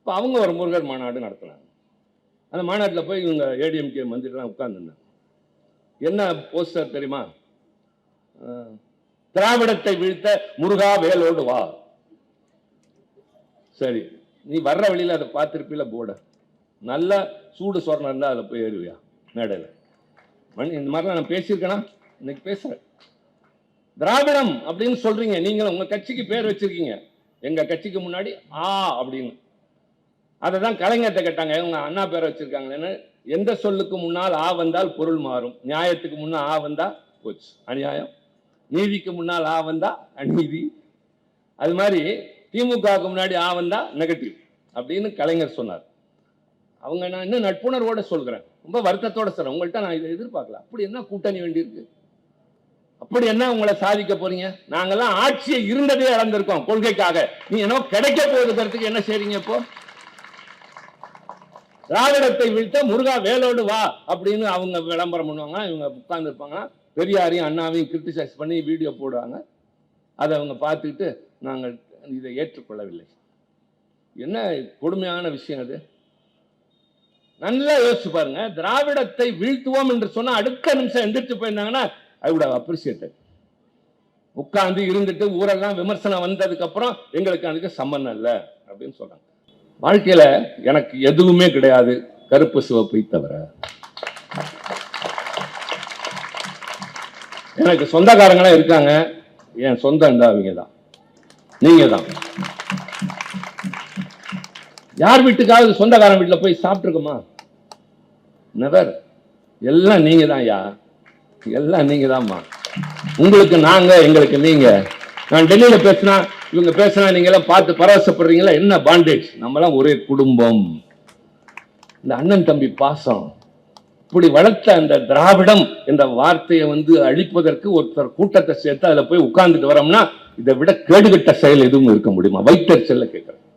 அப்போ அவங்க ஒரு முருகர் மாநாடு நடத்தினாங்க. அந்த மாநாட்டில் போய் இவங்க ஏடிஎம்கே மந்திரிலாம் உட்கார்ந்துருந்தாங்க. என்ன போஸ்டர் தெரியுமா? திராவிடத்தை வீழ்த்த முருகா வேலோடு வா. சரி, நீ வர்ற வழியில் அதை பார்த்துருப்பில போர்டை, நல்லா சூடு சொரணம் இருந்தால் அதில் போய் ஏறுவியா மேடையில்? இந்த மாதிரிலாம் நான் பேசியிருக்கேனா? இன்னைக்கு பேசுறேன். திராவிடம் அப்படின்னு சொல்றீங்க, நீங்களும் உங்க கட்சிக்கு பேர் வச்சிருக்கீங்க. எங்க கட்சிக்கு முன்னாடி ஆ அப்படின்னு, அதை தான் கலைஞர்கிட்ட கேட்டாங்க, இவங்க அண்ணா பேரை வச்சிருக்காங்களேன்னு. எந்த சொல்லுக்கு முன்னால் ஆ வந்தால் பொருள் மாறும். நியாயத்துக்கு முன்னால் ஆ வந்தா போச்சு அநியாயம், நீதிக்கு முன்னால் ஆ வந்தா அநீதி. அது மாதிரி திமுகவுக்கு முன்னாடி ஆ வந்தா நெகட்டிவ் அப்படின்னு கலைஞர் சொன்னார். அவங்க நான் இன்னும் நட்புணர்வோட சொல்கிறேன், ரொம்ப வருத்தத்தோட சொல்றேன். உங்கள்கிட்ட நான் இதை எதிர்பார்க்கல. அப்படி என்ன கூட்டணி வேண்டியிருக்கு? அப்படி என்ன உங்களை சாதிக்க போறீங்க? நாங்கெல்லாம் ஆட்சியை இருந்ததே இழந்திருக்கோம் கொள்கைக்காக. நீ என்ன கிடைக்க போவதற்கு என்ன செய்றீங்க? இப்போ திராவிடத்தை வீழ்த்த முருகா வேலோடு வா அப்படின்னு அவங்க விளம்பரம் பண்ணுவாங்க. இவங்க உட்கார்ந்து இருப்பாங்க, பெரியாரையும் அண்ணாவையும் கிரிட்டிசைஸ் பண்ணி வீடியோ போடுவாங்க. அதை அவங்க பார்த்துக்கிட்டு நாங்கள் இதை ஏற்றுக்கொள்ளவில்லை. என்ன கொடுமையான விஷயம் அது! நல்லா யோசிச்சு பாருங்க. திராவிடத்தை வீழ்த்துவோம் என்று சொன்னா அடுத்த நிமிஷம் எந்திரிச்சு போயிருந்தாங்கன்னா ஐ வுட் ஹவ் அப்ரிஷியேட்டட். உட்கார்ந்து இருந்துட்டு ஊரெல்லாம் விமர்சனம் வந்ததுக்கு அப்புறம் எங்களுக்கு அதுக்கு சம்பந்தம் இல்லை அப்படின்னு சொல்றாங்க. வாழ்க்கையில எனக்கு எதுவுமே கிடையாது கருப்பு சிவப்பை தவிர. எனக்கு சொந்தக்காரங்களா இருக்காங்க. என் சொந்தம் அவங்க தான், நீங்க தான். யார் வீட்டுக்காவது சொந்தக்காரன் வீட்டுல போய் சாப்பிட்டுருக்குமா? நெவர். எல்லாம் நீங்க தான் யா, எல்லாம் நீங்க தான்மா. உங்களுக்கு நாங்க, எங்களுக்கு நீங்க. நான் டெல்லியில பேசினா இவங்க பேசினா நீங்க எல்லாம் பார்த்து பரவசப்படுறீங்களா? என்ன பாண்டேஜ்! நம்மளாம் ஒரே குடும்பம். இந்த அண்ணன் தம்பி பாசம் இப்படி வளர்த்த அந்த திராவிடம் என்ற வார்த்தையை அழிப்பதற்கு ஒருத்தர் கூட்டத்தை சேர்த்து அதுல போய் உட்கார்ந்துட்டு வரோம்னா இதை விட கேடுகட்ட செயல் எதுவும் இருக்க முடியுமா? வைத்தறிச்சல்ல கேட்கிறேன்.